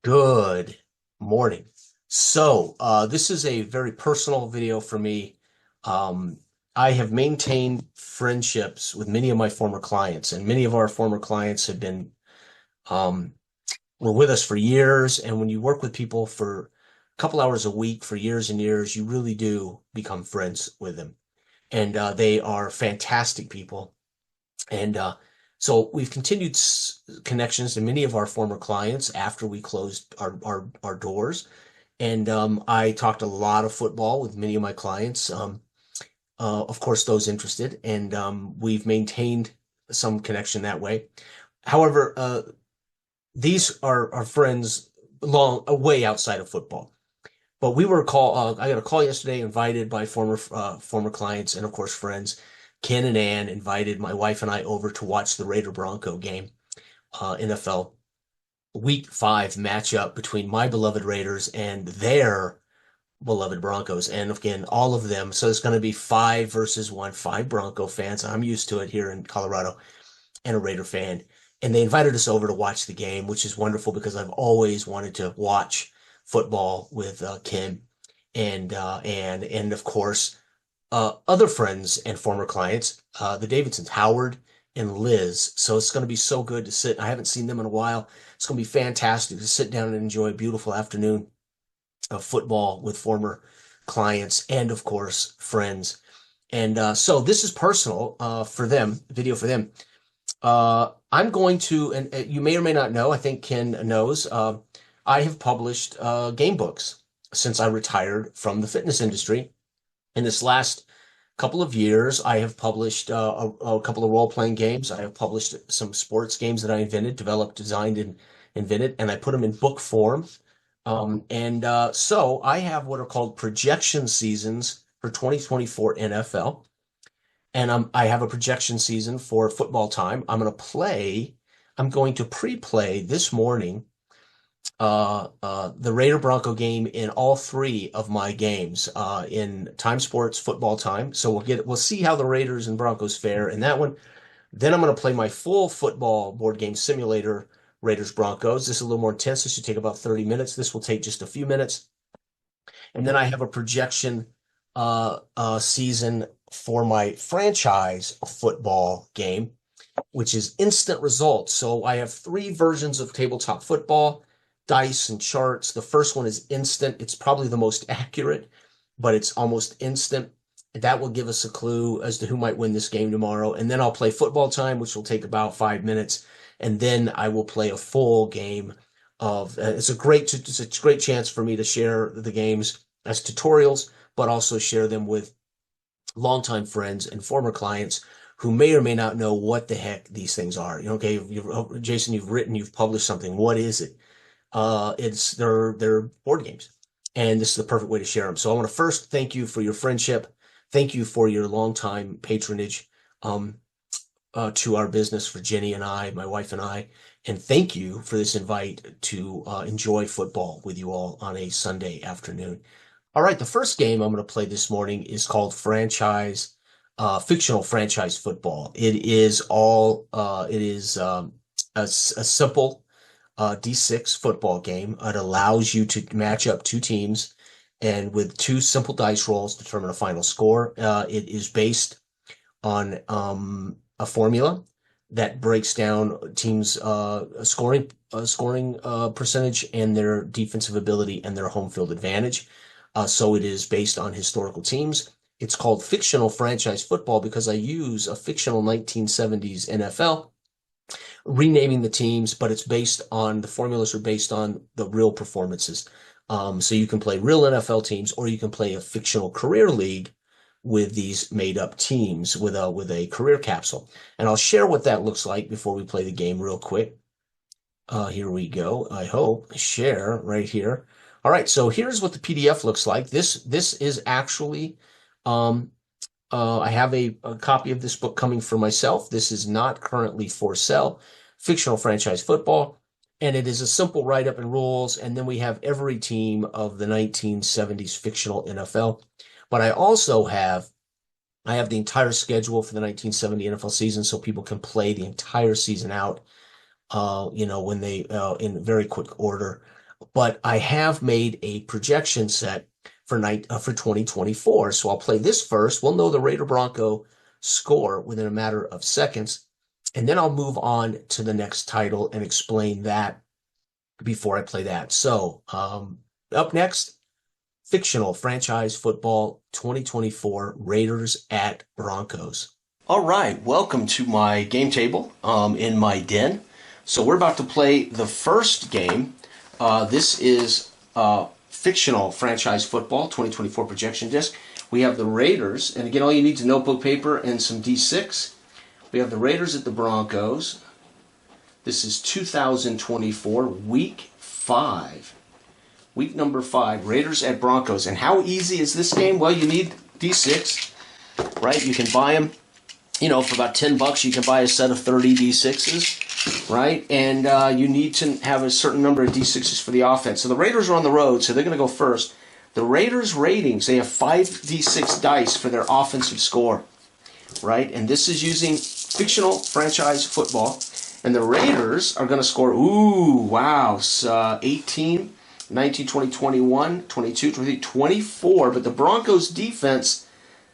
Good morning. This is a very personal video for me. Um, I have maintained friendships with many of my former clients, and many of our former clients have been um, were with us for years. And when you work with people for a couple hours a week for years and years, you really do become friends with them. And they are fantastic people. And so we've continued connections to many of our former clients after we closed our doors. And I talked a lot of football with many of my clients, of course, those interested, and we've maintained some connection that way. However, these are friends long way outside of football. But we were I got a call yesterday, invited by former clients and of course friends. Ken and Ann invited my wife and I over to watch the Raider Bronco game, NFL Week 5 matchup between my beloved Raiders and their beloved Broncos. And again, all of them. So it's going to be 5 versus 1, 5 Bronco fans. I'm used to it here in Colorado, and a Raider fan. And they invited us over to watch the game, which is wonderful because I've always wanted to watch football with Kim and of course other friends and former clients, the Davidsons, Howard and Liz. So it's going to be so good to sit. I haven't seen them in a while. It's going to be fantastic to sit down and enjoy a beautiful afternoon of football with former clients and, of course, friends. And so this is personal for them, video for them. I'm going to, and you may or may not know, I think Ken knows, I have published game books since I retired from the fitness industry. In this last couple of years, I have published a couple of role-playing games. I have published some sports games that I invented, developed, designed, and invented, and I put them in book form. So I have what are called projection seasons for 2024 NFL. And I have a projection season for football time. I'm going to pre-play this morning the Raider Bronco game in all three of my games in Time Sports Football Time. So we'll see how the Raiders and Broncos fare in that one. Then I'm going to play my full football board game simulator, Raiders Broncos. This is a little more intense. This should take about 30 minutes. This will take just a few minutes. And then I have a projection season for my franchise football game, which is instant results. So I have three versions of tabletop football, dice and charts. The first one is instant. It's probably the most accurate, but it's almost instant. That will give us a clue as to who might win this game tomorrow. And then I'll play football time, which will take about 5 minutes. And then I will play a full game of, it's a great chance for me to share the games as tutorials, but also share them with longtime friends and former clients who may or may not know what the heck these things are. Okay, Jason, you've published something. What is it? They're board games, and this is the perfect way to share them. So I want to first thank you for your friendship. Thank you for your longtime patronage to our business, for Jenny and I, my wife and I, and thank you for this invite to enjoy football with you all on a Sunday afternoon. All right, the first game I'm going to play this morning is called fictional franchise football. It is a simple D6 football game. It allows you to match up two teams and with two simple dice rolls determine a final score. It is based on a formula that breaks down teams' scoring percentage and their defensive ability and their home field advantage. So it is based on historical teams. It's called fictional franchise football because I use a fictional 1970s NFL, renaming the teams, but the formulas are based on the real performances. So you can play real NFL teams, or you can play a fictional career league with these made up teams with a career capsule. And I'll share what that looks like before we play the game real quick. Here we go. I hope share right here. All right, so here's what the PDF looks like. This is actually, I have a copy of this book coming for myself. This is not currently for sale. Fictional franchise football, and it is a simple write-up and rules, and then we have every team of the 1970s fictional NFL. But I have the entire schedule for the 1970 NFL season, so people can play the entire season out, when they in very quick order. but I have made a projection set for 2024. So I'll play this first. We'll know the Raider Bronco score within a matter of seconds, and then I'll move on to the next title and explain that before I play that. So up next, fictional franchise football 2024, Raiders at Broncos. All right, welcome to my game table in my den. So we're about to play the first game. This is fictional franchise football 2024 projection disc. We have the Raiders, and again, all you need is notebook paper and some D6. We have the Raiders at the Broncos. This is 2024, week 5. Week number 5, Raiders at Broncos. And how easy is this game? Well, you need D6, right? You can buy them, for about $10, you can buy a set of 30 D6s, right? And you need to have a certain number of D6s for the offense. So the Raiders are on the road, so they're going to go first. The Raiders' ratings, they have 5 D6 dice for their offensive score, right? And this is using fictional franchise football. And the Raiders are going to score, 18, 19, 20, 21, 22, 23, 24. But the Broncos' defense,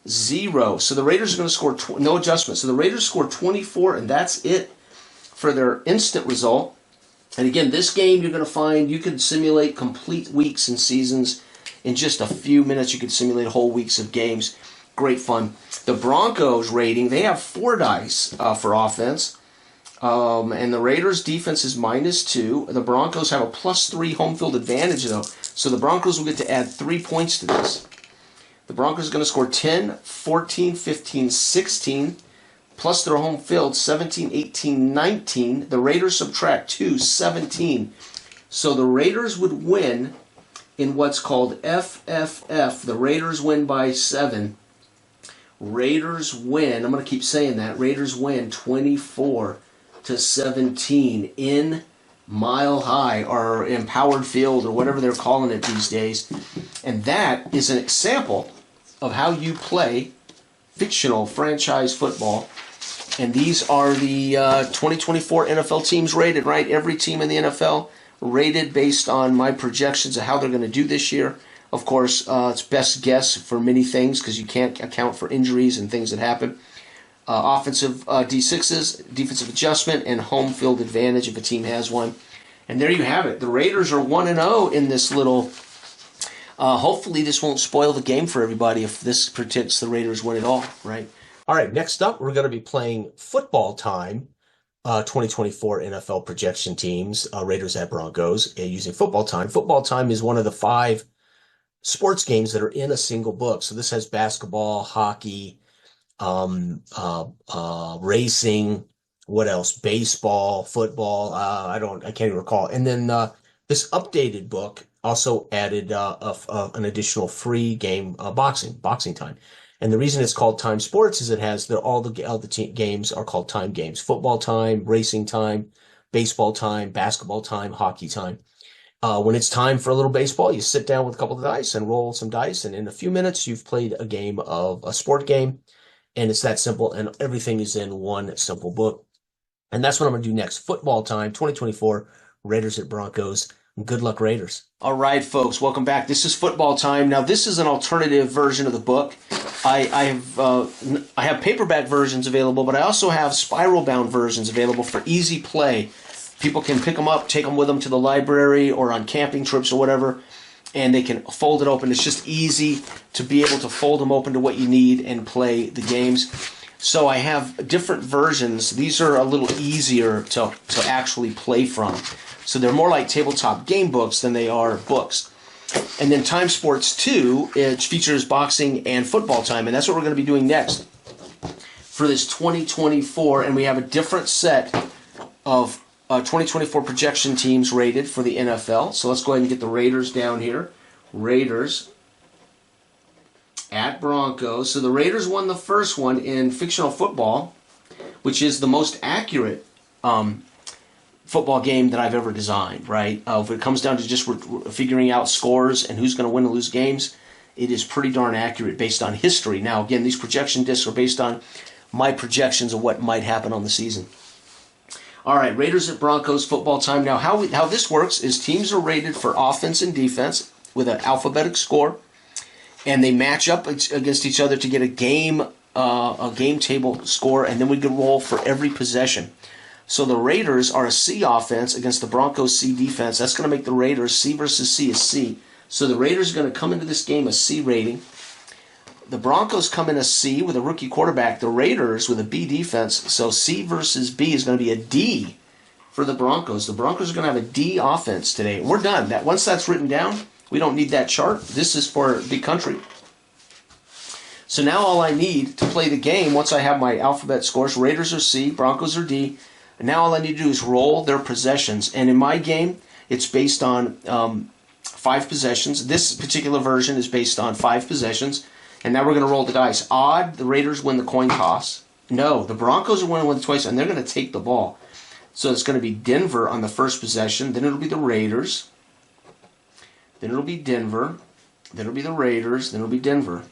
0. So the Raiders are going to score, no adjustment. So the Raiders score 24, and that's it for their instant result. And again, this game you're going to find you can simulate complete weeks and seasons. In just a few minutes, you can simulate whole weeks of games. Great fun. The Broncos rating, they have 4 dice for offense. And the Raiders' defense is -2. The Broncos have a +3 home field advantage, though. So the Broncos will get to add 3 points to this. The Broncos are going to score 10, 14, 15, 16, plus their home field, 17, 18, 19. The Raiders subtract 2, 17. So the Raiders would win in what's called FFF. The Raiders win by 7. Raiders win, I'm going to keep saying that, Raiders win 24-17 in Mile High or Empowered Field or whatever they're calling it these days. And that is an example of how you play fictional franchise football. And these are the 2024 NFL teams rated, right? Every team in the NFL rated based on my projections of how they're going to do this year. Of course, it's best guess for many things because you can't account for injuries and things that happen. Offensive D6s, defensive adjustment, and home field advantage if a team has one. And there you have it. The Raiders are 1-0 in this little... hopefully this won't spoil the game for everybody if this predicts the Raiders win it all, right? All right, next up, we're going to be playing Football Time, 2024 NFL projection teams, Raiders at Broncos, using Football Time. Football Time is one of the 5 sports games that are in a single book. So this has basketball, hockey, racing, what else? Baseball, football. I can't even recall. And then this updated book also added an additional free game, boxing time. And the reason it's called Time Sports is it has all the games are called time games: football time, racing time, baseball time, basketball time, hockey time. When it's time for a little baseball, you sit down with a couple of dice and roll some dice, and in a few minutes, you've played a sport game, and it's that simple, and everything is in one simple book. And that's what I'm going to do next. Football Time, 2024, Raiders at Broncos. Good luck, Raiders. All right, folks, welcome back. This is Football Time. Now, this is an alternative version of the book. I have paperback versions available, but I also have spiral-bound versions available for easy play. People can pick them up, take them with them to the library or on camping trips or whatever, and they can fold it open. It's just easy to be able to fold them open to what you need and play the games. So I have different versions. These are a little easier to actually play from. So they're more like tabletop game books than they are books. And then Time Sports 2, it features boxing and football time, and that's what we're going to be doing next for this 2024. And we have a different set of 2024 projection teams rated for the NFL. So let's go ahead and get the Raiders down here. Raiders at Broncos. So the Raiders won the first one in fictional football, which is the most accurate football game that I've ever designed, right? If it comes down to just figuring out scores and who's going to win and lose games, it is pretty darn accurate based on history. Now, again, these projection discs are based on my projections of what might happen on the season. All right, Raiders at Broncos, football time. Now, how this works is teams are rated for offense and defense with an alphabetic score, and they match up against each other to get a game table score, and then we can roll for every possession. So the Raiders are a C offense against the Broncos C defense. That's going to make the Raiders C versus C is C. So the Raiders are going to come into this game a C rating. The Broncos come in a C with a rookie quarterback. The Raiders with a B defense. So C versus B is going to be a D for the Broncos. The Broncos are going to have a D offense today. We're done. Once that's written down, we don't need that chart. This is for Big Country. So now all I need to play the game, once I have my alphabet scores, Raiders are C, Broncos are D, and now all I need to do is roll their possessions. And in my game, it's based on 5 possessions. This particular version is based on 5 possessions. And now we're going to roll the dice. Odd, the Raiders win the coin toss. No, the Broncos are going to win twice, and they're going to take the ball. So it's going to be Denver on the first possession. Then it'll be the Raiders. Then it'll be Denver. Then it'll be the Raiders. Then it'll be Denver.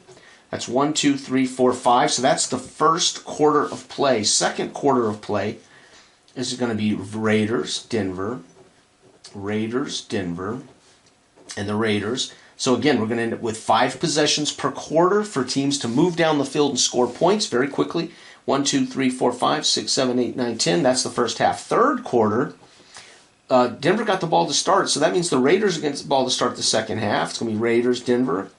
That's 1, 2, 3, 4, 5. So that's the first quarter of play. Second quarter of play is going to be Raiders, Denver, and the Raiders. So again, we're going to end up with 5 possessions per quarter for teams to move down the field and score points very quickly. 1, 2, 3, 4, 5, 6, 7, 8, 9, 10. That's the first half. Third quarter, Denver got the ball to start, so that means the Raiders get the ball to start the second half. It's going to be Raiders, Denver.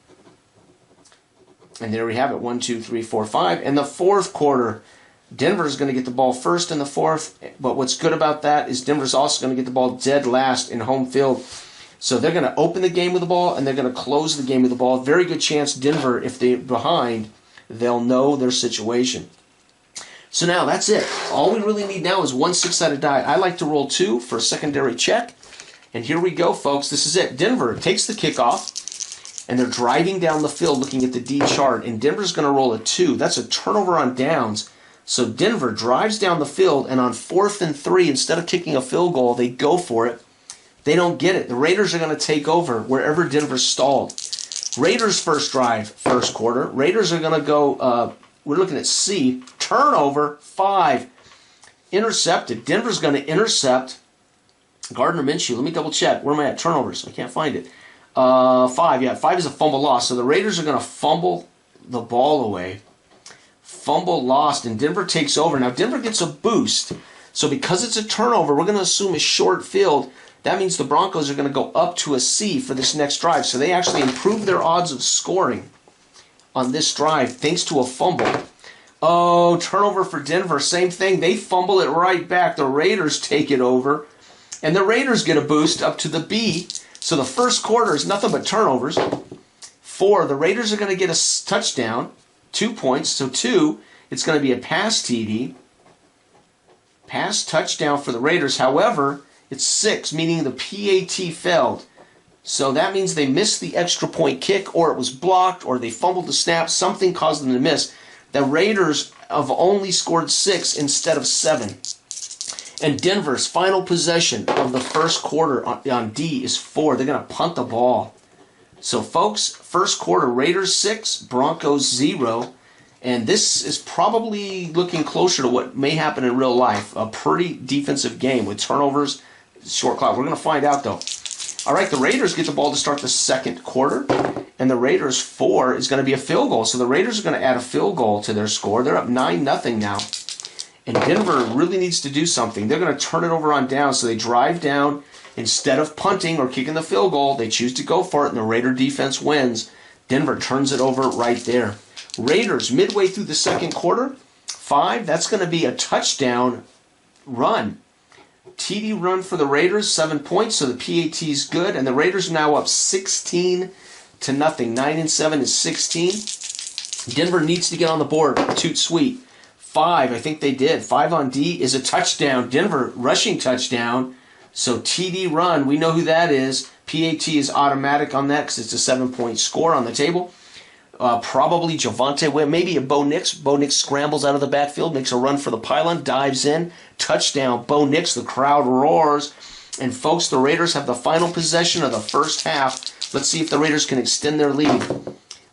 And there we have it, 1, 2, 3, 4, 5. And the fourth quarter, Denver is going to get the ball first in the fourth. But what's good about that is Denver's also going to get the ball dead last in home field. So they're going to open the game with the ball, and they're going to close the game with the ball. Very good chance Denver, if they're behind, they'll know their situation. So now that's it. All we really need now is 1 6-sided die. I like to roll 2 for a secondary check. And here we go, folks. This is it. Denver takes the kickoff, and they're driving down the field looking at the D chart. And Denver's going to roll a 2. That's a turnover on downs. So Denver drives down the field, and on 4th and 3, instead of kicking a field goal, they go for it. They don't get it. The Raiders are going to take over wherever Denver stalled. Raiders first drive, first quarter. Raiders are going to go, we're looking at C. Turnover, 5. Intercepted. Denver's going to intercept Gardner Minshew. Let me double check. Where am I at? Turnovers. I can't find it. 5, yeah. 5 is a fumble loss. So the Raiders are going to fumble the ball away. Fumble lost, and Denver takes over. Now Denver gets a boost. So because it's a turnover, we're going to assume a short field. That means the Broncos are going to go up to a C for this next drive. So they actually improve their odds of scoring on this drive thanks to a fumble. Oh, turnover for Denver. Same thing. They fumble it right back. The Raiders take it over. And the Raiders get a boost up to the B. So the first quarter is nothing but turnovers. 4, the Raiders are going to get a touchdown. 2 points. So 2, it's going to be a pass TD. Pass touchdown for the Raiders. However, it's 6, meaning the PAT failed. So that means they missed the extra point kick, or it was blocked, or they fumbled the snap. Something caused them to miss. The Raiders have only scored 6 instead of 7. And Denver's final possession of the first quarter on D is 4. They're going to punt the ball. So, folks, first quarter, Raiders 6, Broncos 0. And this is probably looking closer to what may happen in real life. A pretty defensive game with turnovers, short clock. We're going to find out, though. All right, the Raiders get the ball to start the second quarter. And the Raiders 4 is going to be a field goal. So the Raiders are going to add a field goal to their score. They're up 9-0 now. And Denver really needs to do something. They're going to turn it over on down. So they drive down. Instead of punting or kicking the field goal, they choose to go for it, and the Raider defense wins. Denver turns it over right there. Raiders, midway through the second quarter, 5, that's going to be a touchdown run. TD run for the Raiders, 7 points, so the PAT is good, and the Raiders are now up 16-0. 9-7 is 16. Denver needs to get on the board. Toot sweet. 5, I think they did. 5 on D is a touchdown. Denver rushing touchdown. So TD run, we know who that is. PAT is automatic on that because it's a 7-point score on the table. Probably Javonte Witt, maybe a Bo Nix. Bo Nix scrambles out of the backfield, makes a run for the pylon, dives in. Touchdown, Bo Nix. The crowd roars. And folks, the Raiders have the final possession of the first half. Let's see if the Raiders can extend their lead.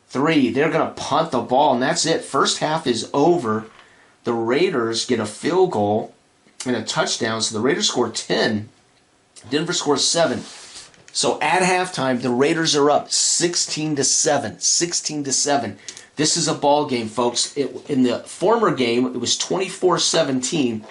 3, they're going to punt the ball, and that's it. First half is over. The Raiders get a field goal. and a touchdown. So the Raiders score 10. Denver scores 7. So at halftime, the Raiders are up 16-7. 16-7. This is a ball game, folks. In the former game, it was 24-17.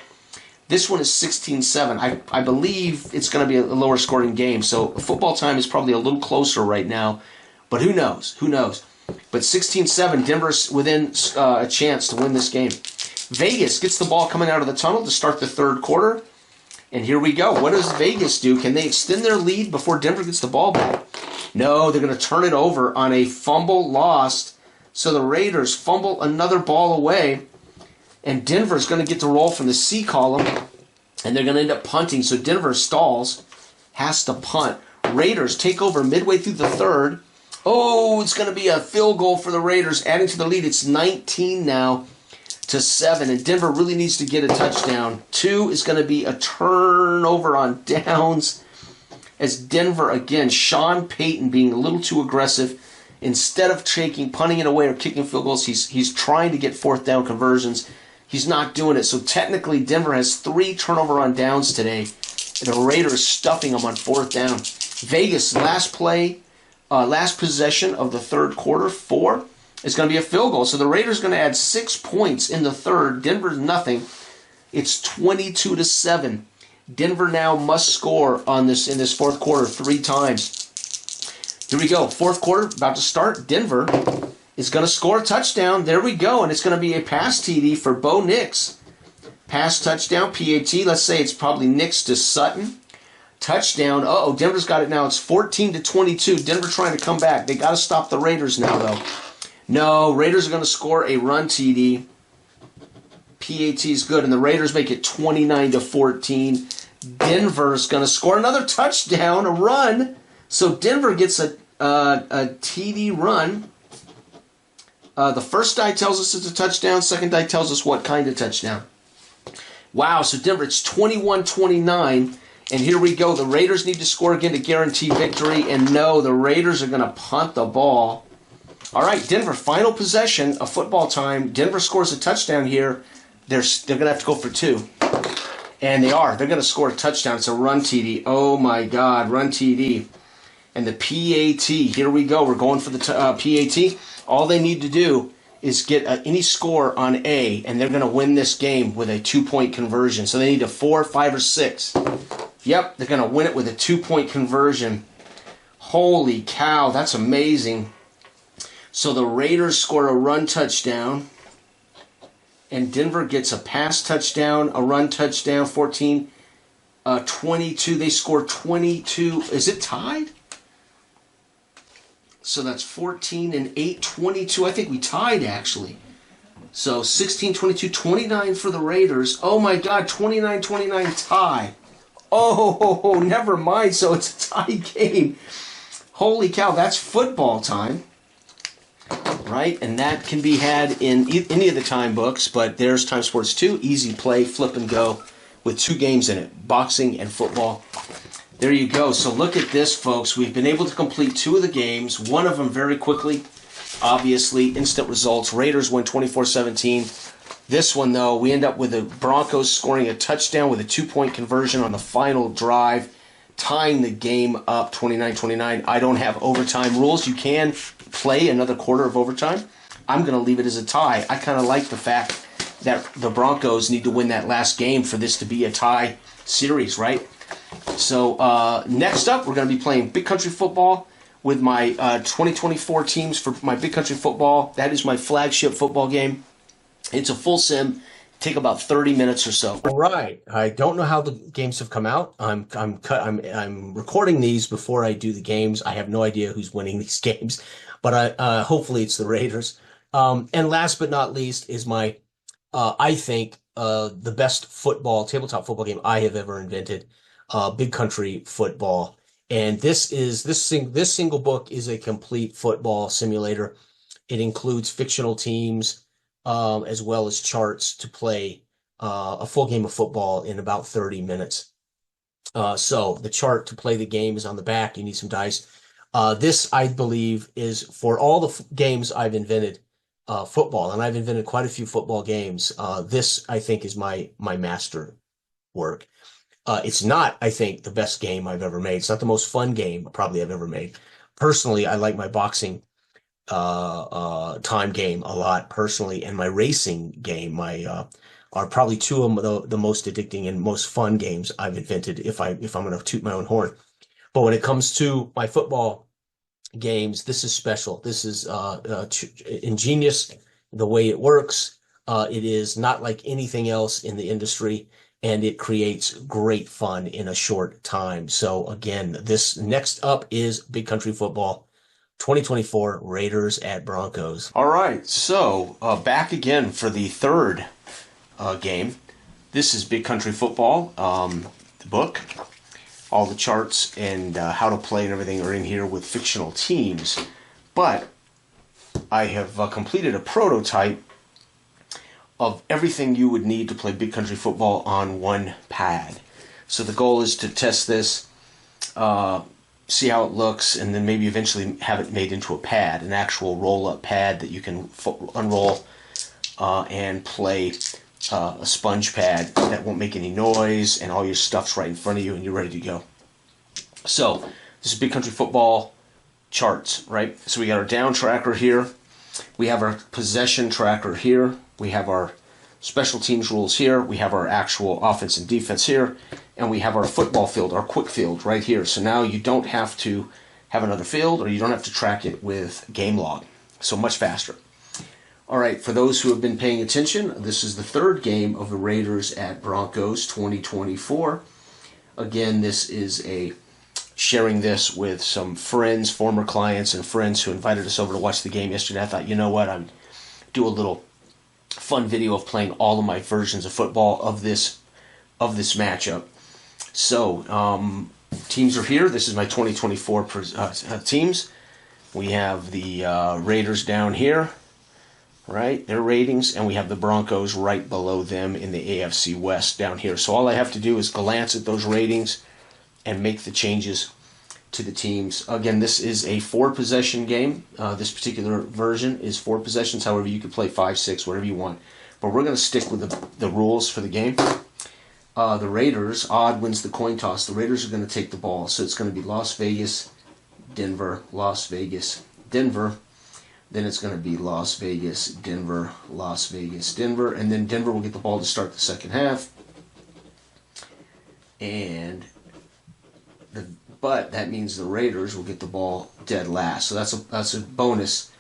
This one is 16-7. I believe it's going to be a lower scoring game. So football time is probably a little closer right now. But who knows? Who knows? But 16-7, Denver's within a chance to win this game. Vegas gets the ball coming out of the tunnel to start the third quarter. And here we go. What does Vegas do? Can they extend their lead before Denver gets the ball back? No, they're going to turn it over on a fumble lost. So the Raiders fumble another ball away. And Denver's going to get the roll from the C column. And they're going to end up punting. So Denver stalls, has to punt. Raiders take over midway through the third. Oh, it's going to be a field goal for the Raiders, adding to the lead. It's 19 now to 7, and Denver really needs to get a touchdown. 2 is going to be a turnover on downs as Denver, again, Sean Payton being a little too aggressive. Instead of punting it away or kicking field goals, he's trying to get fourth down conversions. He's not doing it. So technically, Denver has 3 turnover on downs today, and the Raiders stuffing them on fourth down. Vegas, last possession of the third quarter, 4, is going to be a field goal. So the Raiders are going to add 6 points in the third. Denver's nothing. It's 22-7. Denver now must score in this fourth quarter 3 times. Here we go. Fourth quarter about to start. Denver is going to score a touchdown. There we go. And it's going to be a pass TD for Bo Nix. Pass touchdown, PAT. Let's say it's probably Nix to Sutton. Touchdown. Uh-oh, Denver's got it now. It's 14-22. Denver trying to come back. They got to stop the Raiders now, though. No, Raiders are going to score a run TD. PAT is good, and the Raiders make it 29-14. Denver's going to score another touchdown, a run. So Denver gets a TD run. The first die tells us it's a touchdown. Second die tells us what kind of touchdown. Wow, so Denver, it's 21-29. And here we go. The Raiders need to score again to guarantee victory. And no, the Raiders are going to punt the ball. All right, Denver, final possession of football time. Denver scores a touchdown here. They're going to have to go for 2. And they are. They're going to score a touchdown. It's a run TD. Oh, my God, run TD. And the PAT, here we go. We're going for the PAT. All they need to do is get any score on A, and they're going to win this game with a 2-point conversion. So they need a 4, 5, or 6. Yep, they're going to win it with a 2-point conversion. Holy cow, that's amazing. So the Raiders score a run touchdown, and Denver gets a pass touchdown, a run touchdown, 14, 22. They score 22. Is it tied? So that's 14 and 8, 22. I think we tied, actually. So 16, 22, 29 for the Raiders. Oh, my God, 29-29 tie. Oh, never mind. So it's a tie game. Holy cow, that's football time. Right? And that can be had in any of the time books, but there's Time Sports 2. Easy play, flip and go with 2 games in it, boxing and football. There you go. So look at this, folks. We've been able to complete 2 of the games, one of them very quickly. Obviously, instant results. Raiders win 24-17. This one, though, we end up with the Broncos scoring a touchdown with a 2-point conversion on the final drive, tying the game up 29-29. I don't have overtime rules. You can play another quarter of overtime. I'm going to leave it as a tie. I kind of like the fact that the Broncos need to win that last game for this to be a tie series, right? So next up, we're going to be playing Big Country Football with my 2024 teams for my Big Country Football. That is my flagship football game. It's a full sim. Take about 30 minutes or so. All right. I don't know how the games have come out. I'm recording these before I do the games. I have no idea who's winning these games, but hopefully it's the Raiders. And last but not least is my, I think, the best tabletop football game I have ever invented, Big Country Football. And this single book is a complete football simulator. It includes fictional teams, as well as charts to play a full game of football in about 30 minutes. So the chart to play the game is on the back. You need some dice. This, I believe, is for all the games I've invented, football, and I've invented quite a few football games. This, I think, is my master work. It's not, I think, the best game I've ever made. It's not the most fun game probably I've ever made. Personally, I like my boxing time game a lot personally, and my racing game, are probably two of the most addicting and most fun games I've invented. If I'm going to toot my own horn, but when it comes to my football games, this is special. This is ingenious the way it works. It is not like anything else in the industry, and it creates great fun in a short time. So again, this next up is Big Country Football 2024 Raiders at Broncos. All right, so back again for the third game. This is Big Country Football, the book. All the charts and how to play and everything are in here with fictional teams. But I have completed a prototype of everything you would need to play Big Country Football on one pad. So the goal is to test this, see how it looks, and then maybe eventually have it made into a pad, an actual roll-up pad that you can unroll and play a sponge pad that won't make any noise, and all your stuff's right in front of you and you're ready to go. So this is Big Country Football charts, right? So we got our down tracker here, we have our possession tracker here, we have our special teams rules here, we have our actual offense and defense here, and we have our football field, our quick field right here. So now you don't have to have another field, or you don't have to track it with game log. So much faster. All right, for those who have been paying attention, this is the third game of the Raiders at Broncos 2024. Again, this is sharing this with some friends, former clients, and friends who invited us over to watch the game yesterday. I thought, you know what, I'd do a little fun video of playing all of my versions of football of this matchup. So, teams are here. This is my 2024 teams. We have the Raiders down here. Right, their ratings, and we have the Broncos right below them in the AFC West down here. So all I have to do is glance at those ratings and make the changes to the teams. Again, this is a 4-possession game. This particular version is 4 possessions. However, you can play 5, 6, whatever you want. But we're going to stick with the rules for the game. The Raiders, odd wins the coin toss. The Raiders are going to take the ball. So it's going to be Las Vegas, Denver, Las Vegas, Denver. Then it's going to be Las Vegas, Denver, Las Vegas, Denver. And then Denver will get the ball to start the second half. But that means the Raiders will get the ball dead last. So that's a bonus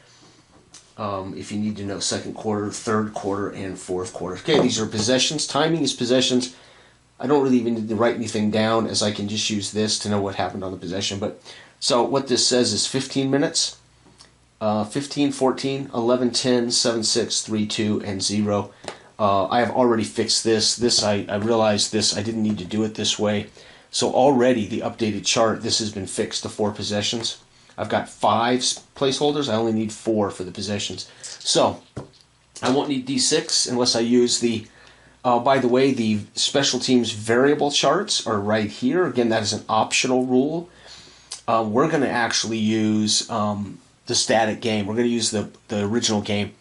if you need to know second quarter, third quarter, and fourth quarter. Okay, these are possessions. Timing is possessions. I don't really even need to write anything down, as I can just use this to know what happened on the possession. But so what this says is 15 minutes. 15, 14, 11, 10, 7, 6, 3, 2, and 0. I have already fixed this. I realized this. I didn't need to do it this way. So already the updated chart, this has been fixed to 4 possessions. I've got 5 placeholders. I only need 4 for the possessions. So I won't need D6 unless I use the... by the way, the special teams variable charts are right here. Again, that is an optional rule. We're going to actually use... the static game. We're going to use the original game.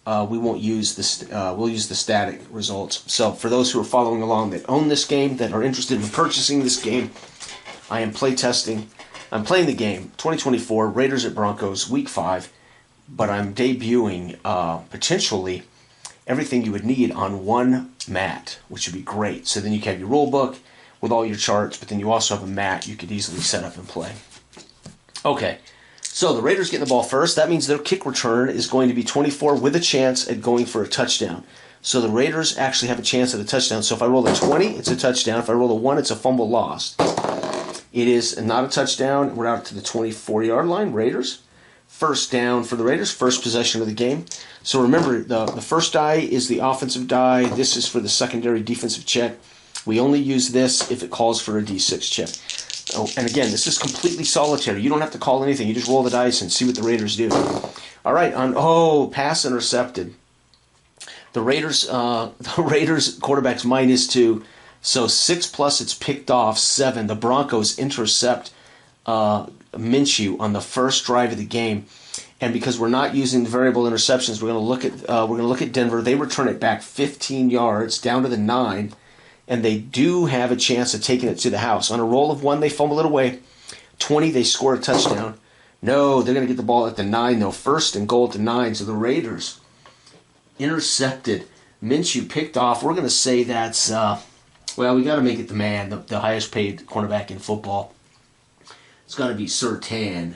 We won't use this. We'll use the static results. So for those who are following along that own this game, that are interested in purchasing this game, I am playtesting. I'm playing the game 2024 Raiders at Broncos Week 5, but I'm debuting potentially everything you would need on one mat, which would be great. So then you can have your rule book with all your charts, but then you also have a mat you could easily set up and play. Okay. So the Raiders get the ball first. That means their kick return is going to be 24 with a chance at going for a touchdown. So the Raiders actually have a chance at a touchdown. So if I roll a 20, it's a touchdown. If I roll a 1, it's a fumble lost. It is not a touchdown. We're out to the 24-yard line. Raiders. First down for the Raiders. First possession of the game. So remember, the first die is the offensive die. This is for the secondary defensive check. We only use this if it calls for a D6 check. Oh, and again, this is completely solitary. You don't have to call anything. You just roll the dice and see what the Raiders do. All right, pass intercepted. The Raiders quarterback's -2. So 6 plus, it's picked off 7. The Broncos intercept Minshew on the first drive of the game. And because we're not using the variable interceptions, we're going to look at Denver. They return it back 15 yards down to the 9. and they do have a chance of taking it to the house. On a roll of 1, they fumble it away. 20, they score a touchdown. No, they're going to get the ball at the 9, though. 1st and goal at the 9. So the Raiders intercepted. Minshew picked off. We're going to say that's, well, we got to make it the man, the highest paid cornerback in football. It's got to be Surtain.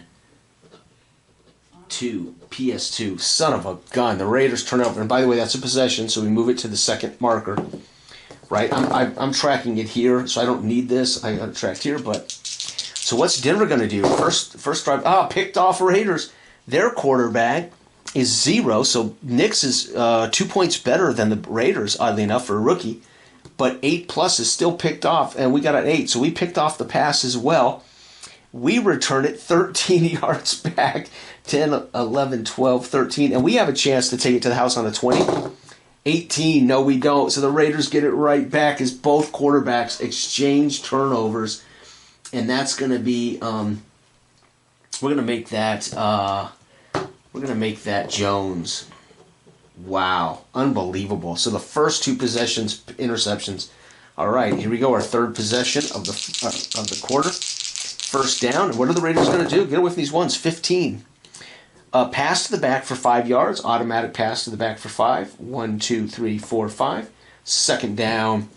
2, PS2. Son of a gun. The Raiders turn over. And by the way, that's a possession, so we move it to the second marker. Right? I'm tracking it here, so I don't need this. I got it tracked here, but... So what's Denver going to do? First drive. Picked off Raiders. Their quarterback is 0, so Nix is 2 points better than the Raiders, oddly enough, for a rookie. But 8+ is still picked off, and we got an 8. So we picked off the pass as well. We return it 13 yards back. 10, 11, 12, 13. And we have a chance to take it to the house on a 20. 18. No, we don't. So the Raiders get it right back as both quarterbacks exchange turnovers. And that's going to be, we're going to make that Jones. Wow. Unbelievable. So the first 2 possessions, interceptions. All right, here we go. Our third possession of the quarter. First down. And what are the Raiders going to do? Get away from these ones. 15. Pass to the back for 5 yards. Automatic pass to the back for 5. 1, 2, 3, 4, 5. Second down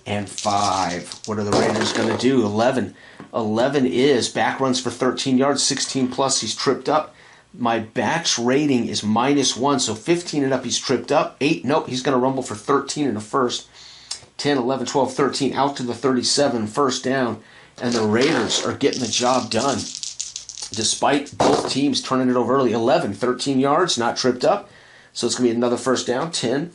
and 5. What are the Raiders going to do? 11. 11 is back runs for 13 yards. 16+, he's tripped up. My back's rating is -1, so 15 and up, he's tripped up. 8, nope, he's going to rumble for 13 in the first. 10, 11, 12, 13, out to the 37, first down. And the Raiders are getting the job done, despite both teams turning it over early. 11, 13 yards, not tripped up. So it's going to be another first down. 10,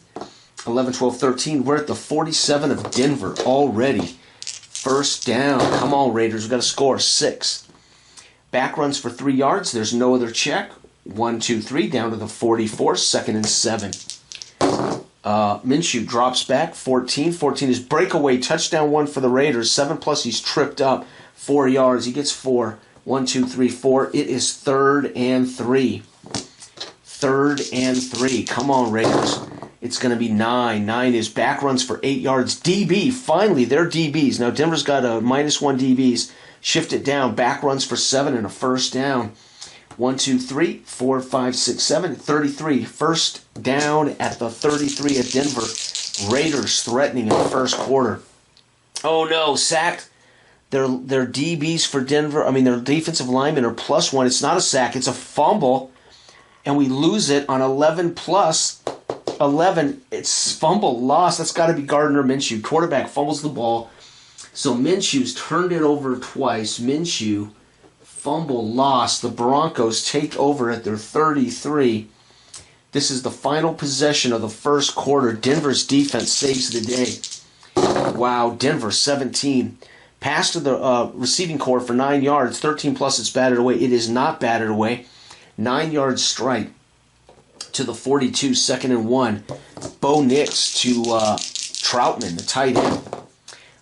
11, 12, 13. We're at the 47 of Denver already. First down. Come on, Raiders. We've got to score. 6. Back runs for 3 yards. There's no other check. 1, 2, 3. Down to the 44. 2nd and 7. Minshew drops back. 14. 14 is breakaway. Touchdown 1 for the Raiders. 7+, he's tripped up. 4 yards. He gets 4. 1, 2, 3, 4. It is 3rd and 3. 3rd and 3. Come on, Raiders. It's going to be 9. 9 is back runs for 8 yards. DB, finally, they're DBs. Now, Denver's got a -1 DBs. Shift it down. Back runs for 7 and a first down. 1, 2, 3, 4, 5, 6, 7, 33. First down at the 33 of Denver. Raiders threatening in the first quarter. Oh, no, sacked. Their DBs for Denver, their defensive linemen are +1. It's not a sack. It's a fumble. And we lose it on 11+. 11, it's fumble loss. That's got to be Gardner Minshew. Quarterback fumbles the ball. So Minshew's turned it over twice. Minshew, fumble loss. The Broncos take over at their 33. This is the final possession of the first quarter. Denver's defense saves the day. Wow, Denver 17. Pass to the receiving core for 9 yards. 13+, it's batted away. It is not batted away. 9-yard strike to the 42, 2nd and 1. Bo Nix to Troutman, the tight end.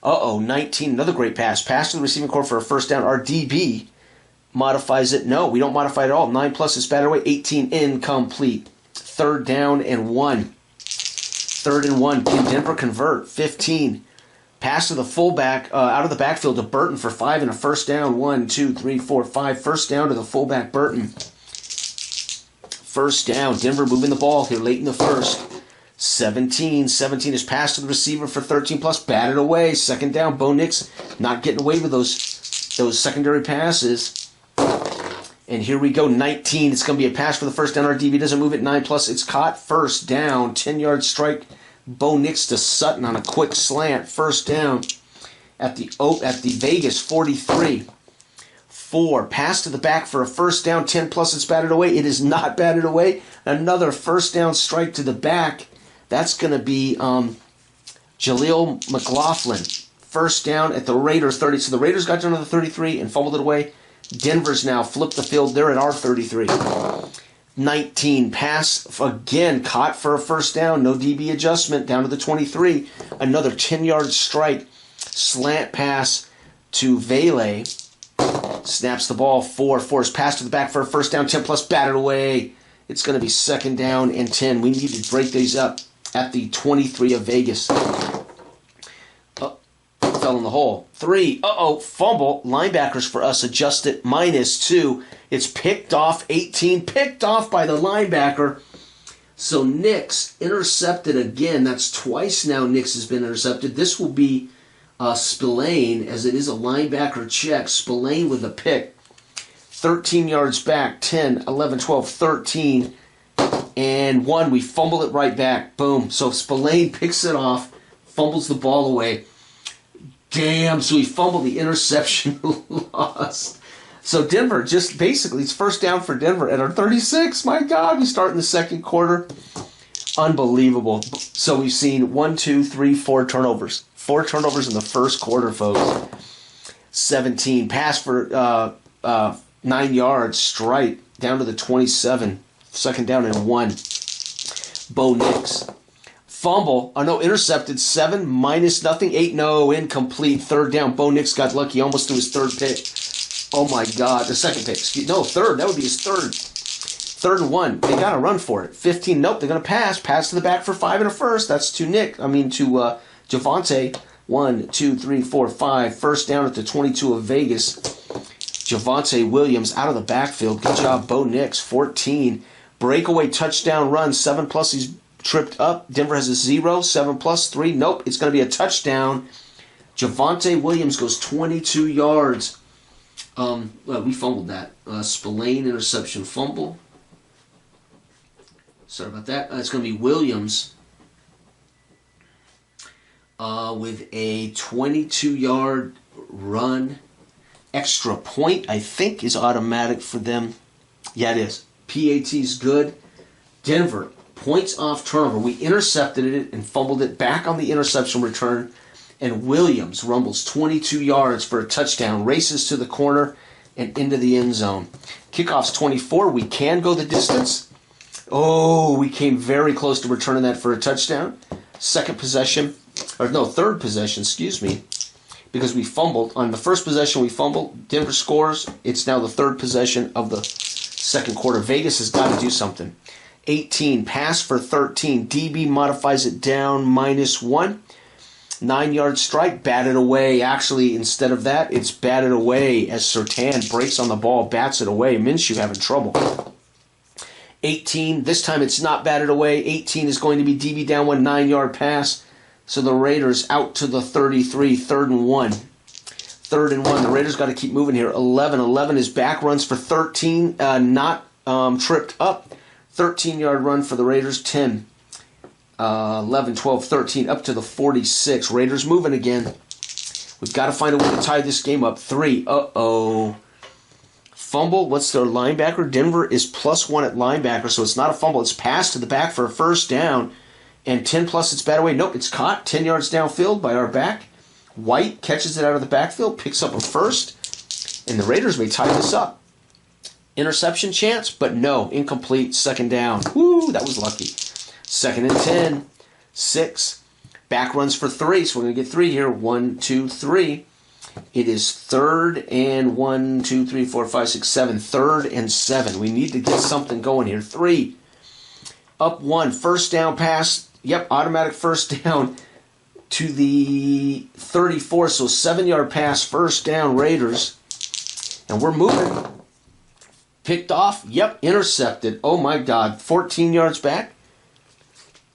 19, another great pass. Pass to the receiving core for a first down. Our DB modifies it. No, we don't modify it at all. 9+, it's batted away. 18, incomplete. 3rd down and 1. 3rd and 1. Can Denver convert? 15. Pass to the fullback out of the backfield to Burton for 5 and a first down. 1, 2, 3, 4, 5. First down to the fullback, Burton. First down. Denver moving the ball here late in the first. 17 is passed to the receiver for 13+, batted away. 2nd down. Bo Nix not getting away with those secondary passes. And here we go. 19. It's going to be a pass for the first down. Our DB doesn't move it. 9+, it's caught. First down. 10-yard strike. Bo Nix to Sutton on a quick slant. First down at the Vegas 43. 4. Pass to the back for a first down. 10+, it's batted away. It is not batted away. Another first down strike to the back. That's going to be Jaleel McLaughlin. First down at the Raiders 30. So the Raiders got down to the 33 and fumbled it away. Denver's now flipped the field. They're at our 33. 19. Pass again. Caught for a first down. No DB adjustment. Down to the 23. Another 10-yard strike. Slant pass to Vele. Snaps the ball. 4. Force pass to the back for a first down. 10+, batted away. It's going to be 2nd down and 10. We need to break these up at the 23 of Vegas. fell in the hole. 3, fumble. Linebackers for us adjust it, -2. It's picked off, 18, picked off by the linebacker. So Nix intercepted again. That's twice now Nix has been intercepted. This will be Spillane, as it is a linebacker check. Spillane with a pick. 13 yards back, 10, 11, 12, 13, and 1. We fumbled it right back. Boom. So Spillane picks it off, fumbles the ball away. Damn, so he fumbled the interception, lost. So Denver, just basically, it's first down for Denver at our 36. My God, we start in the second quarter. Unbelievable. So we've seen 1, 2, 3, 4 turnovers. 4 turnovers in the first quarter, folks. 17. Pass for 9 yards, strike, down to the 27. Second down and 1. Bo Nix. Fumble. Oh, no, intercepted. 7, -0. 8, no, incomplete. Third down. Bo Nix got lucky, almost to his third pick. Oh, my God. The second pick. No, third. That would be his third. 3rd and 1. They got to run for it. 15. Nope, they're going to pass. Pass to the back for 5 and a first. That's to Javonte. 1, 2, 3, 4, 5. First down at the 22 of Vegas. Javonte Williams out of the backfield. Good job, Bo Nix. 14. Breakaway touchdown run. 7+. He's tripped up. Denver has a 0. 7+. 3. Nope. It's going to be a touchdown. Javonte Williams goes 22 yards. Well, we fumbled that. Spillane interception fumble. Sorry about that. It's going to be Williams with a 22-yard run. Extra point, I think, is automatic for them. Yeah, it is. PAT's good. Denver, points off turnover. We intercepted it and fumbled it back on the interception return. And Williams rumbles 22 yards for a touchdown, races to the corner and into the end zone. Kickoff's 24. We can go the distance. Oh, we came very close to returning that for a touchdown. Third possession, excuse me, because we fumbled. On the first possession, we fumbled. Denver scores. It's now the third possession of the second quarter. Vegas has got to do something. 18, pass for 13. DB modifies it down, -1. 9-yard strike, batted away. Actually, instead of that, it's batted away as Surtain breaks on the ball, bats it away. Minshew having trouble. 18, this time it's not batted away. 18 is going to be DB down 1, 9-yard pass. So the Raiders out to the 33, 3rd and 1. 3rd and 1. The Raiders got to keep moving here. 11 is back, runs for 13, not tripped up. 13-yard run for the Raiders. 10, 11, 12, 13, up to the 46. Raiders moving again. We've got to find a way to tie this game up. 3, fumble. What's their linebacker? Denver is +1 at linebacker, so it's not a fumble. It's passed to the back for a first down. And 10+, it's batted away. Nope, it's caught 10 yards downfield by our back. White catches it out of the backfield, picks up a first, and the Raiders may tie this up. Interception chance, but no, incomplete, second down. Woo, that was lucky. 2nd and 10, 6. Back runs for 3, so we're going to get 3 here. 1, 2, 3. It is 3rd and 1, 2, 3, 4, 5, 6, 7. 3rd and 7. We need to get something going here. 3. Up 1. First down pass. Yep, automatic first down to the 34. So 7-yard pass, first down, Raiders. And we're moving. Picked off. Yep, intercepted. Oh, my God. 14 yards back.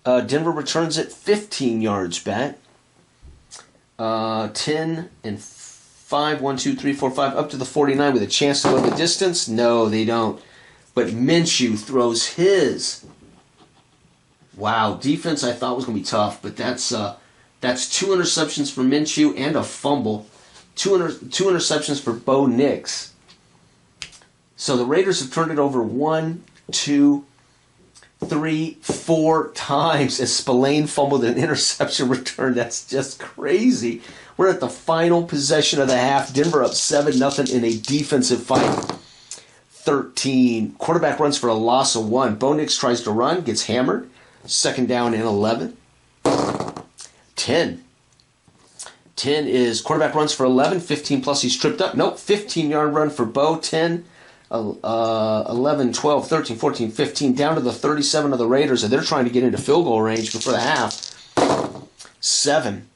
Denver returns it 15 yards back. 10 and 5. 1, 2, 3, 4, 5. Up to the 49 with a chance to go the distance. No, they don't. But Minshew throws his. Wow, defense I thought was going to be tough, but that's 2 interceptions for Minshew and a fumble. Two interceptions for Bo Nix. So the Raiders have turned it over 1, 2, 3, 4 times as Spillane fumbled an interception return. That's just crazy. We're at the final possession of the half. Denver up 7-0 in a defensive fight. 13. Quarterback runs for a loss of 1. Bo Nix tries to run, gets hammered. 2nd down and 11. 10. 10 is quarterback runs for 11. 15+, he's tripped up. Nope, 15-yard run for Bo. 10, 11, 12, 13, 14, 15. Down to the 37 of the Raiders, and they're trying to get into field goal range before the half. 7.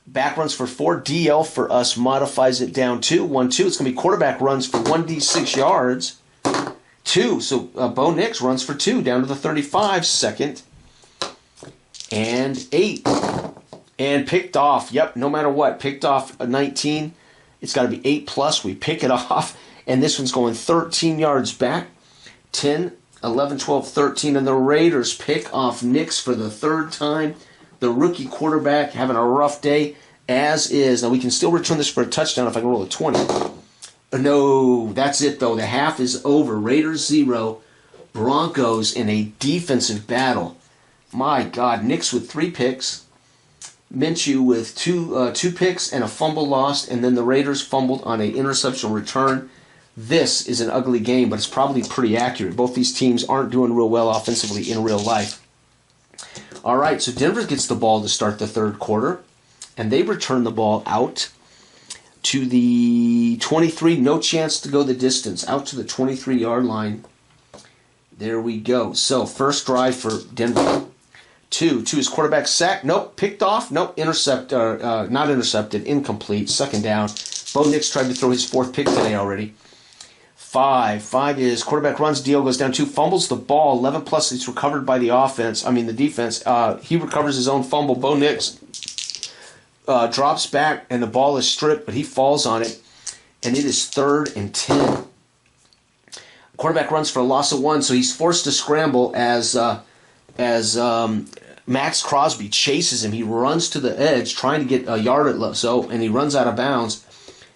Back runs for 4. DL for us modifies it down to 1, 2. It's going to be quarterback runs for 1D6 yards. 2. So Bo Nix runs for 2 down to the 35. Second and 8. And picked off. Yep, no matter what. Picked off a 19. It's got to be 8 plus. We pick it off. And this one's going 13 yards back. 10, 11, 12, 13. And the Raiders pick off Nix for the 3rd time. The rookie quarterback having a rough day, as is. Now, we can still return this for a touchdown if I can roll a 20. No, that's it, though. The half is over. Raiders 0, Broncos in a defensive battle. My God, Nix with 3 picks. Minshew with two picks and a fumble lost, and then the Raiders fumbled on an interception return. This is an ugly game, but it's probably pretty accurate. Both these teams aren't doing real well offensively in real life. All right, so Denver gets the ball to start the 3rd quarter, and they return the ball out to the 23. No chance to go the distance. Out to the 23-yard line. There we go. So, first drive for Denver. 2 is quarterback sack. Nope. Picked off. Nope. Not intercepted. Incomplete. 2nd down. Bo Nix tried to throw his 4th pick today already. 5 is quarterback runs. Deal goes down 2. Fumbles the ball. 11 plus. It's recovered by the the defense. He recovers his own fumble. Bo Nix drops back, and the ball is stripped, but he falls on it, and it is 3rd and 10. Quarterback runs for a loss of 1, so he's forced to scramble as Max Crosby chases him. He runs to the edge trying to get a yard and he runs out of bounds.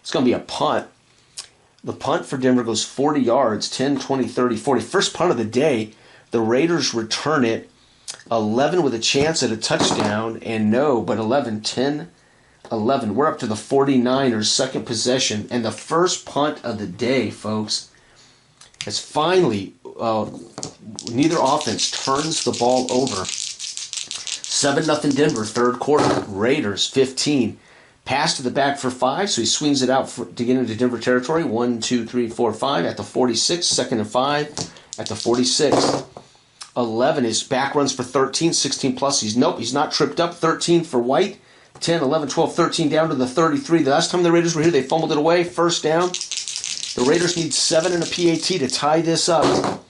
It's going to be a punt. The punt for Denver goes 40 yards, 10, 20, 30, 40. First punt of the day. The Raiders return it. 11 with a chance at a touchdown, and no, but 11, 10, 11. We're up to the 49ers, 2nd possession, and the first punt of the day, folks, as finally neither offense turns the ball over. 7-0 Denver, 3rd quarter. Raiders 15. Pass to the back for 5, so he swings it out to get into Denver territory. 1, 2, 3, 4, 5 at the 46. 2nd and 5 at the 46. 11 is back runs for 13, 16 plus. He's not tripped up. 13 for White. 10, 11, 12, 13 down to the 33. The last time the Raiders were here, they fumbled it away. 1st down. The Raiders need 7 and a PAT to tie this up.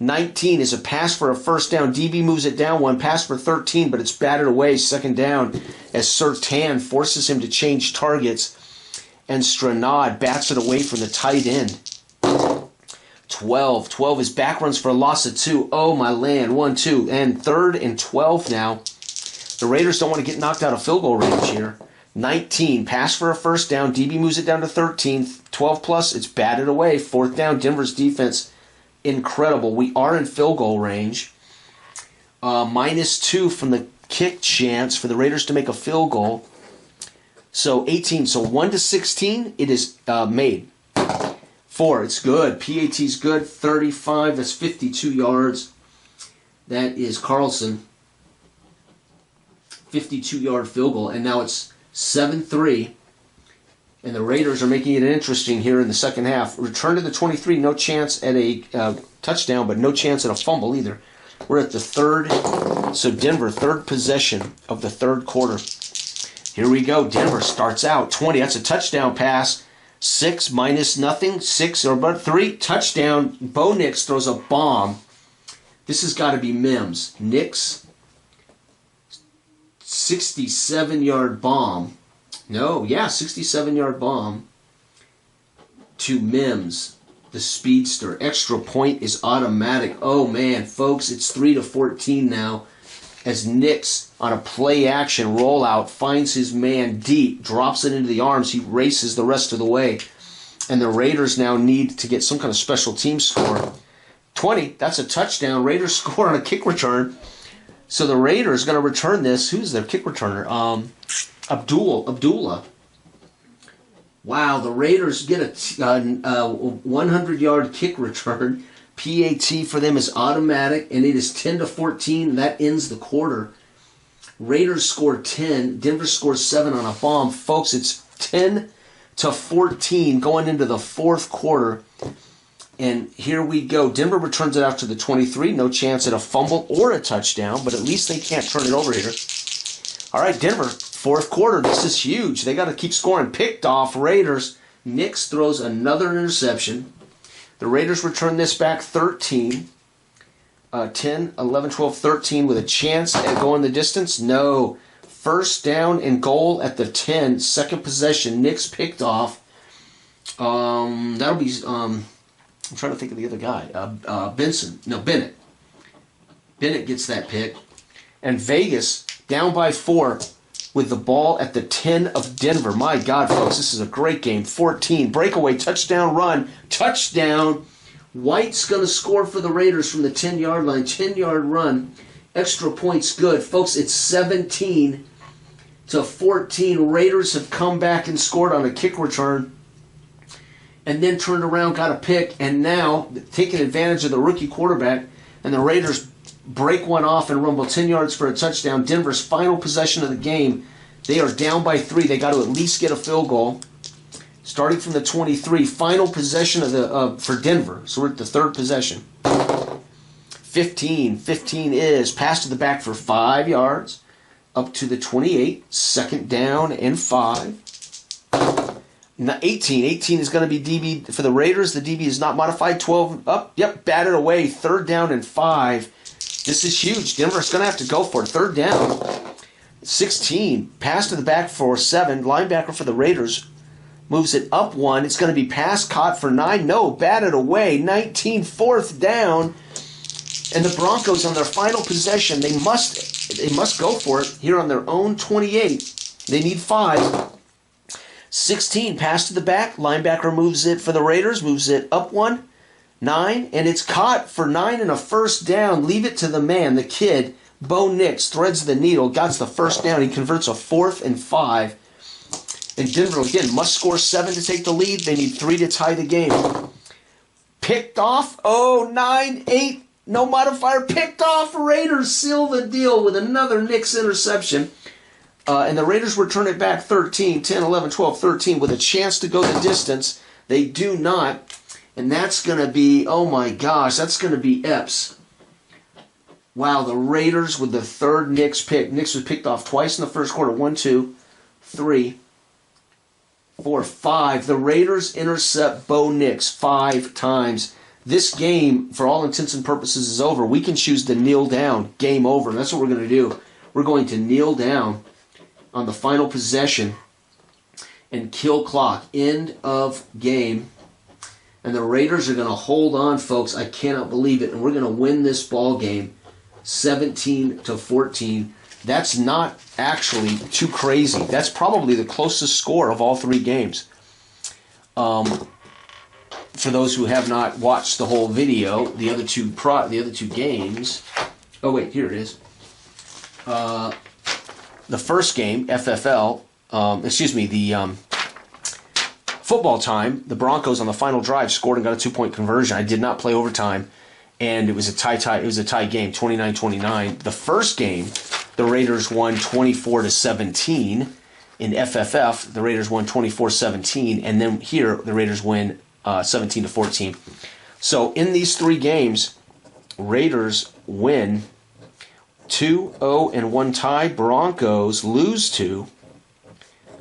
19 is a pass for a 1st down. DB moves it down 1. Pass for 13, but it's batted away. 2nd down as Surtain forces him to change targets. And Stranad bats it away from the tight end. 12. 12 is back runs for a loss of 2. Oh, my land. 1, 2. And 3rd and 12 now. The Raiders don't want to get knocked out of field goal range here. 19. Pass for a 1st down. DB moves it down to 13. 12 plus. It's batted away. 4th down. Denver's defense incredible. We are in field goal range. -2 from the kick chance for the Raiders to make a field goal. So 18. So 1 to 16, it is made. 4, it's good. PAT's good. 35, that's 52 yards. That is Carlson. 52-yard field goal. And now it's 7-3. And the Raiders are making it interesting here in the 2nd half. Return to the 23. No chance at a touchdown, but no chance at a fumble either. We're at the 3rd. So Denver, 3rd possession of the 3rd quarter. Here we go. Denver starts out 20. That's a touchdown pass. 6 minus nothing. 6 or about 3. Touchdown. Bo Nix throws a bomb. This has got to be Mims. Nix, 67-yard bomb. No, yeah, 67-yard bomb to Mims, the speedster. Extra point is automatic. Oh, man, folks, it's 3-14 now as Nix, on a play-action rollout, finds his man deep, drops it into the arms. He races the rest of the way. And the Raiders now need to get some kind of special team score. 20, that's a touchdown. Raiders score on a kick return. So the Raiders going to return this. Who's their kick returner? Abdullah. Wow, the Raiders get a 100-yard kick return. PAT for them is automatic, and it is 10-14. That ends the quarter. Raiders score 10. Denver scores 7 on a bomb. Folks, it's 10-14 going into the 4th quarter. And here we go. Denver returns it out to the 23. No chance at a fumble or a touchdown, but at least they can't turn it over here. All right, Denver Fourth quarter, this is huge. They got to keep scoring. Picked off, Raiders. Nix throws another interception. The Raiders return this back 13. 10, 11, 12, 13 with a chance at going the distance. No. First down and goal at the 10. Second possession. Nix picked off. That'll be... I'm trying to think of the other guy. Bennett. Bennett gets that pick. And Vegas down by 4 with the ball at the 10 of Denver. My God, folks, this is a great game. 14. Breakaway, touchdown run. Touchdown. White's going to score for the Raiders from the 10-yard line. 10-yard run. Extra points good. Folks, it's 17-14. Raiders have come back and scored on a kick return. And then turned around, got a pick, and now taking advantage of the rookie quarterback. And the Raiders break one off and rumble 10 yards for a touchdown. Denver's final possession of the game. They are down by 3. They got to at least get a field goal. Starting from the 23. Final possession of the for Denver. So we're at the third possession. 15. 15 is pass to the back for 5 yards. Up to the 28. Second down and 5. Now 18. 18 is going to be DB for the Raiders. The DB is not modified. 12 up. Yep, batted away. Third down and 5. This is huge. Denver's going to have to go for it. Third down. 16. Pass to the back for 7. Linebacker for the Raiders moves it up 1. It's going to be pass caught for 9. No, batted away. 19. Fourth down. And the Broncos on their final possession, they must go for it here on their own 28. They need 5. 16. Pass to the back. Linebacker moves it for the Raiders. Moves it up 1. 9, and it's caught for 9 and a first down. Leave it to the man, the kid. Bo Nix threads the needle, got the first down. He converts a 4th and 5. And Denver, again, must score 7 to take the lead. They need 3 to tie the game. Picked off. Oh, 9, 8, no modifier. Picked off. Raiders seal the deal with another Nix interception. And the Raiders return it back 13, 10, 11, 12, 13 with a chance to go the distance. They do not. And that's going to be, oh my gosh, that's going to be Epps. Wow, the Raiders with the third Nix pick. Nix was picked off twice in the first quarter. 1, 2, 3, 4, 5. The Raiders intercept Bo Nix 5 times. This game, for all intents and purposes, is over. We can choose to kneel down. Game over. That's what we're going to do. We're going to kneel down on the final possession and kill clock. End of game. And the Raiders are going to hold on, folks. I cannot believe it. And we're going to win this ball game 17-14. That's not actually too crazy. That's probably the closest score of all 3 games. For those who have not watched the whole video, the other two games. Oh wait, here it is. The first game, FFL. Football time, the Broncos on the final drive scored and got a 2-point conversion. I did not play overtime, and it was a tie. It was a tie game, 29-29. The first game, the Raiders won 24-17. In FFF, the Raiders won 24-17, and then here the Raiders win 17-14. So in these 3 games, Raiders win 2-0 and 1 tie. Broncos lose 2.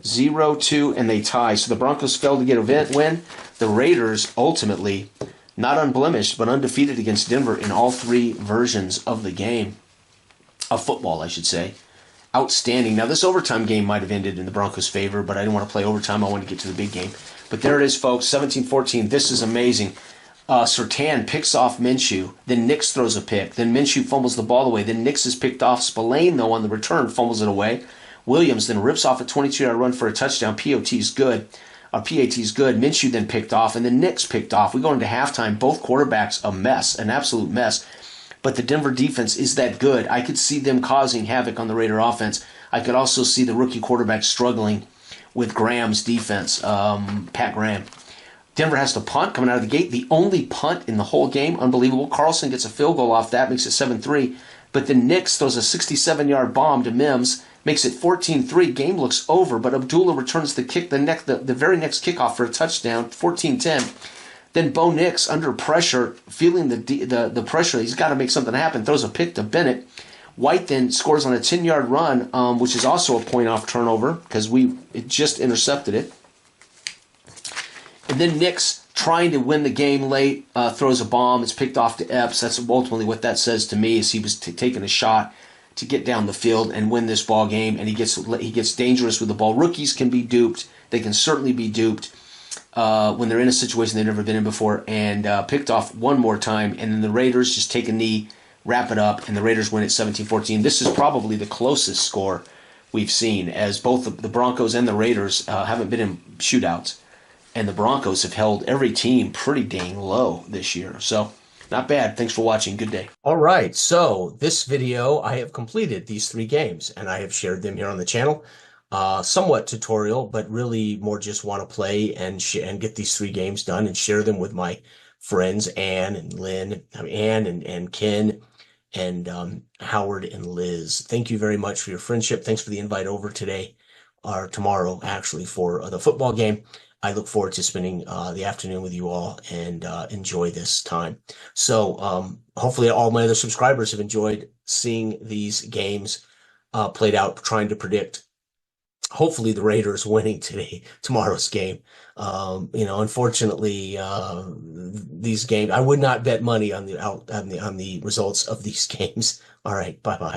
0-2, and they tie. So the Broncos failed to get a win. The Raiders ultimately, not unblemished, but undefeated against Denver in all 3 versions of the game. Of football, I should say. Outstanding. Now, this overtime game might have ended in the Broncos' favor, but I didn't want to play overtime. I wanted to get to the big game. But there it is, folks. 17-14. This is amazing. Surtain picks off Minshew. Then Nix throws a pick. Then Minshew fumbles the ball away. Then Nix is picked off. Spillane, though, on the return, fumbles it away. Williams then rips off a 22-yard run for a touchdown. PAT's good. Minshew then picked off, and then Nix picked off. We go into halftime. Both quarterbacks a mess, an absolute mess. But the Denver defense is that good. I could see them causing havoc on the Raider offense. I could also see the rookie quarterback struggling with Graham's defense, Pat Graham. Denver has to punt coming out of the gate. The only punt in the whole game. Unbelievable. Carlson gets a field goal off that, makes it 7-3. But then Nix throws a 67-yard bomb to Mims, makes it 14-3. Game looks over, but Abdullah returns the kick, the very next kickoff for a touchdown, 14-10. Then Bo Nix, under pressure, feeling the pressure, he's got to make something happen, throws a pick to Bennett. White then scores on a 10-yard run, which is also a point off turnover because it just intercepted it. And then Nick's trying to win the game late, throws a bomb. It's picked off to Epps. That's ultimately what that says to me, is he was taking a shot to get down the field and win this ball game, and he gets dangerous with the ball. Rookies can be duped. They can certainly be duped when they're in a situation they've never been in before, and picked off one more time, and then the Raiders just take a knee, wrap it up, and the Raiders win at 17-14. This is probably the closest score we've seen, as both the Broncos and the Raiders haven't been in shootouts, and the Broncos have held every team pretty dang low this year. So not bad. Thanks for watching. Good day. All right. So this video, I have completed these 3 games, and I have shared them here on the channel. Somewhat tutorial, but really more just want to play and get these 3 games done and share them with my friends, Ann and Ken and Howard and Liz. Thank you very much for your friendship. Thanks for the invite over today, or tomorrow actually, for the football game. I look forward to spending the afternoon with you all and enjoy this time. So hopefully all my other subscribers have enjoyed seeing these games played out, trying to predict hopefully the Raiders winning tomorrow's game. Unfortunately, these games, I would not bet money on the results of these games. All right, bye-bye.